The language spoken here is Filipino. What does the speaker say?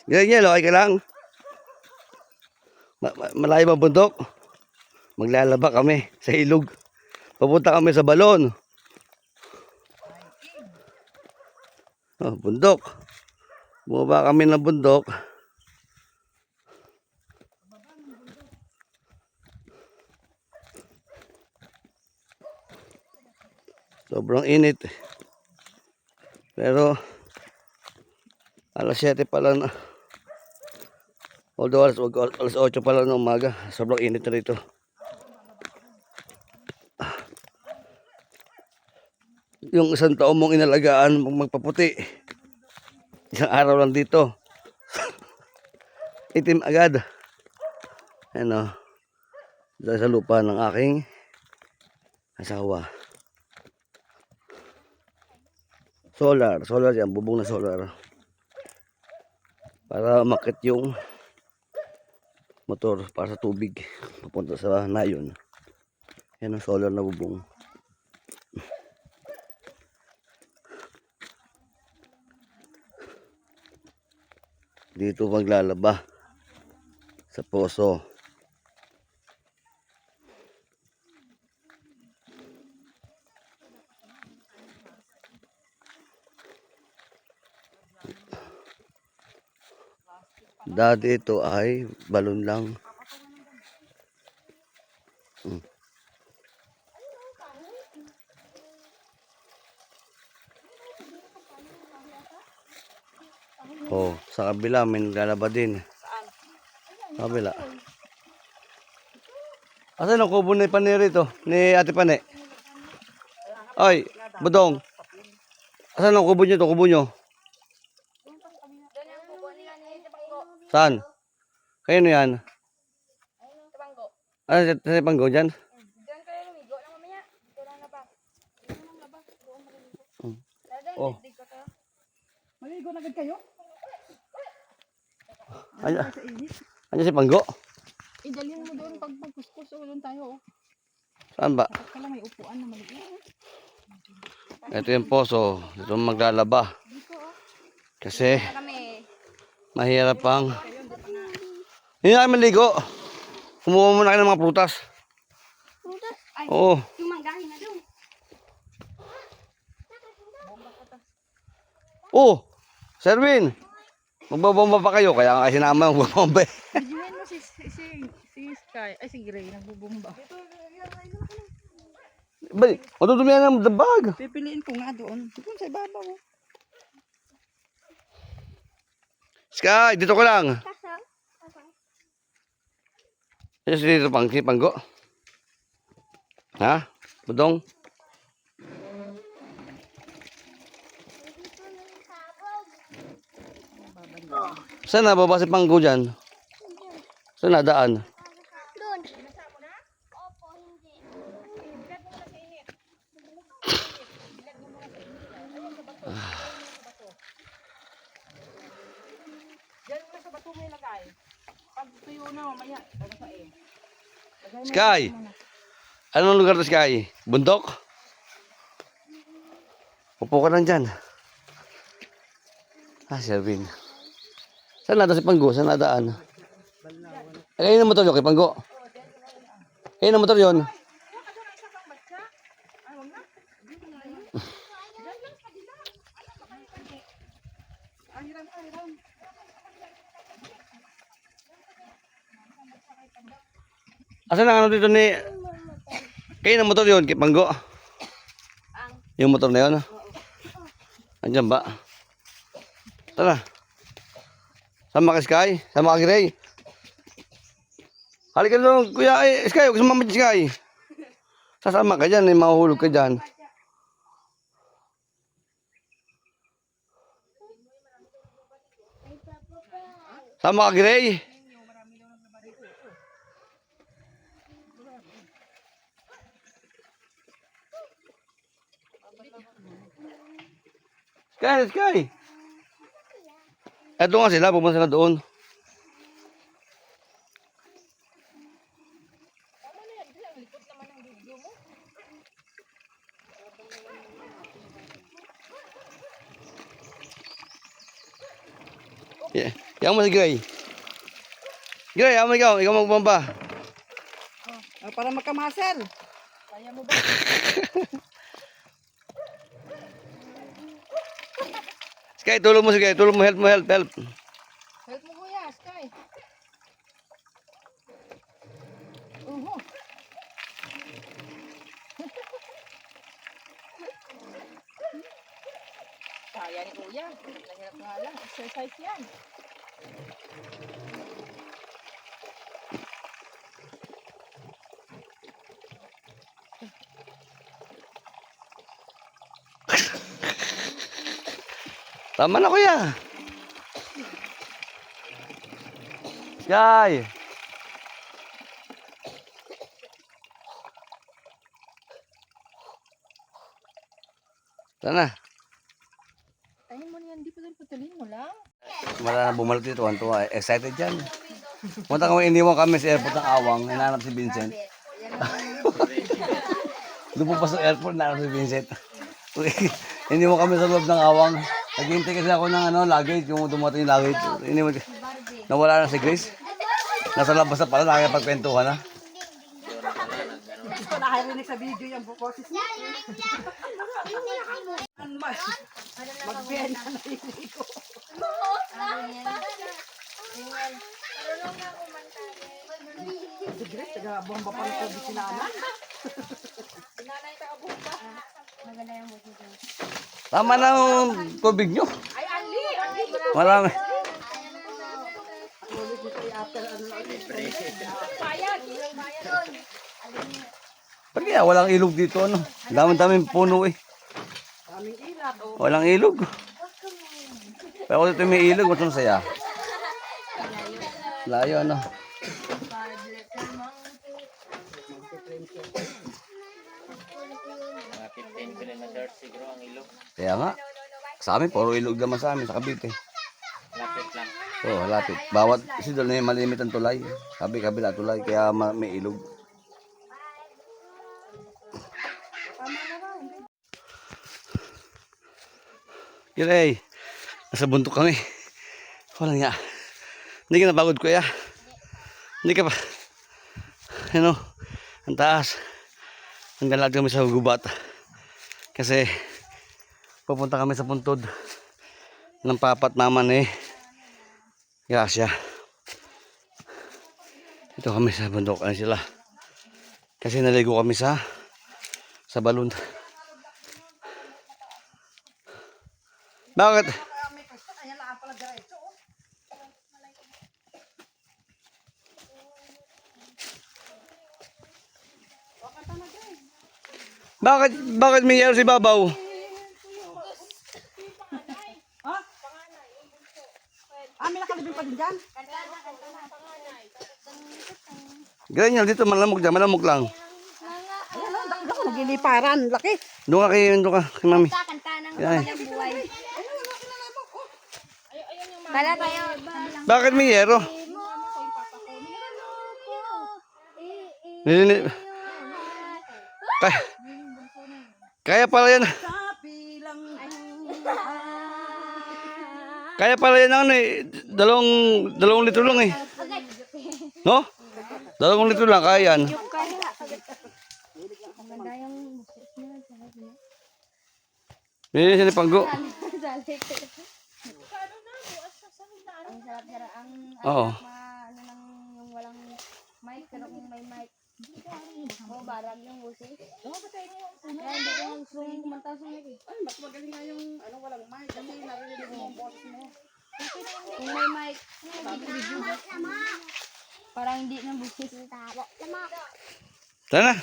Ganyan, okay ka lang. Malayo ba bundok? Maglalaba kami sa ilog. Papunta kami sa balon. Oh, bundok. Bumaba kami ng bundok. Sobrang init. Pero alas 7 pa lang na. Although alas 8 pa lang ng umaga. Sobrang init na rito. Yung isang taon mong inalagaan magpaputi. Isang araw lang dito. Itim agad. Ano, dahil sa lupa ng aking asawa. Solar yan, bubong na solar. Para umakit yung motor para sa tubig papunta sa nayon. Yan ang solar na bubong. Dito maglalaba sa poso. Dati ito ay balon lang. Oh, sa kabila may naglalaba din. Sa kabila. Asan ang kubo ni Paneri ito? Ni Ate Pane? Ay, Budong. Asan ang kubo nyo ito? Kubo nyo? Saan? Kayo na yan? Ano sa Panggo dyan? Diyan kayo lumigo na mamaya. Ito lang na ba? Ito lang na ba? Buong maliligo. Oh. Maligo na agad kayo? Ano si Panggo? Idalhin mo doon pag magkuskus o doon tayo. Saan ba? Dapat pala may upuan na maliit. Ito yung poso. Ito maglalaba. Kasi Kami. mahirap pang. Hindi na kayo maligo. Kumuha muna kayo ng mga prutas. Prutas? Ay, Oo. yung manggahin na doon. Oh, Serwin. Magbabomba pa kayo. Kaya nga sinama yung magbabomba. Bijuhin mo si Sky. Ay si Gray. Nagbubumba. Matutumi yan ng dabag. Pipiliin ko nga doon. Doon sa ibabaw. Sky, dito ko lang. Kasang? Dito dito pang si Panggo. Ha? Budong? Saan na baba si Panggo dyan? Saan na daan? Doon. Opo, hindi. Diyan mo na sa bato mo ilagay. Pag tuyo na mamaya. Ano sa eh. Sky! Anong lugar to, Sky? Bundok? Upo ka lang dyan. Ah, Serwin. Saan na si Panggo? Saan na daan? Ay, kayo na motor yun kay Panggo. Kayo na motor yun. Asan ang ano dito ni... Kayo na motor yun kay Panggo. Yung motor na yun. Andiyan ba? Tara. Sama ka, Sky? Sama ka, Gray? Halika doon, kuya. Eh, Sky, huwag sumama dyan, Sky. Sasama ka dyan, eh, mahuhulog ka dyan. Sama ka, Gray? Sky. Eto nga sila, pupunta sila doon. Yeah. Yang mo si Gray. Gray, yaman ikaw. Ikaw magbomba. Para magkamasel. Kaya mo ba? Sky, tulong mo si Gray. Tulong mo, help mo, help. Help mo kuya, Sky. Kaya ni kuya. Nahirap nga lang. Exercise yan. Tama na kuya. Sky. Sana. Tayin mo niyan, di putulin mo lang. Wala na bumalik dito. Tuwa. Excited yan. Punta kami, iniwan kami sa airport ng Awang. Hinahanap si Vincent. Doon po pa sa airport, hinahanap si Vincent. Iniwan kami sa loob ng Awang. Naghihintay kasi ako ng luggage. Yung dumating yung luggage. Iniwan. Nawala na si Grace. Nasa labas na pala, nakakapagpentuhan na. Hindi ko nakarinig sa video yung bukoses niya. Magbenta na hindi ko. Si Grace, taga-bomba pa rin ko di sinanan. Sinanay ka bumba. Maganda yung buti ko. Tama na yung tubig nyo. Ay, Ali! Marami. Ulit nito i-after ano na ulit. Bayad! Bayad! Pag kaya walang ilog dito, ano? Daming puno eh. Kaming ilat. Walang ilog. Pero kung dito may ilog, mas masaya. Layo, ano? Kaya nga. Sa amin, puro ilog naman sa amin, sa Cavite. Lapit lang. Oo, lapit. Bawat, kasi doon may malimit ang tulay. Kabila tulay, kaya may ilog. Kiray, nasa buntok kami. Walang nga. Hindi ka napagod kuya. Hindi ka pa. Ano, ang taas. Hanggang lahat kami sa gubat. Kasi pupunta kami sa puntod ng papat naman eh. Gracia. Ito kami sa bundok. Ano sila? Kasi naligo kami sa balon. Bakit? Bakit may yero si Babaw? Ha? May nakalibing pa din dyan? Ganyan dito, malamog dyan, malamog lang. Ayan o, ako nagiliparan. Laki. Doon ka kay mami. Kanta ng Yan. buhay. Bala tayo. Bakit may yero? Kaya pala yan. Sabi lang. Kaya pala yan ano eh. Dalawang litro lang eh. No? 2 litro lang, kaya yan. Maganda yung busis niya. Yan siya ni Panggo. Ang sarap-sarap. Ang Oo. ano lang yung walang mic. Pero kung may mic. Barag yung busis. Kaya hindi ko yung swing kumanta sa mic eh. Ay, mas magaling nga yung walang mic. Kasi narinig mo ang boses mo. Kung may mic. Parang hindi na busis. Tara na.